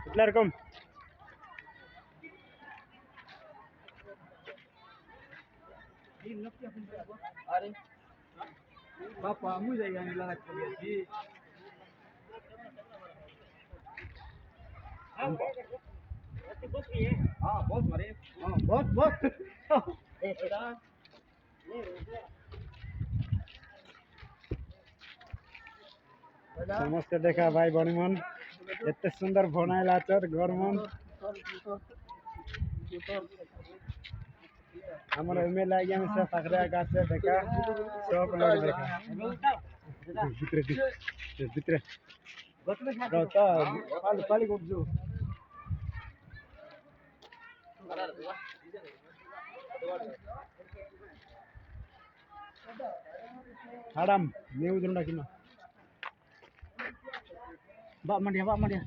Assalamualaikum. अरे बापा मुझे यहाँ लगा जी हाँ बहुत मरे हाँ बहुत बहुत समस्त देखा भाई बणीमन एत सुंदर बनाइला चर घर मन हमर एमएलए आज्ञा में से पकड़े गाछ से देखा सब लोग देखा भीतर गता पाली पाली को जो Adam, न्यूज़ उन्डा किना. Bak mandia.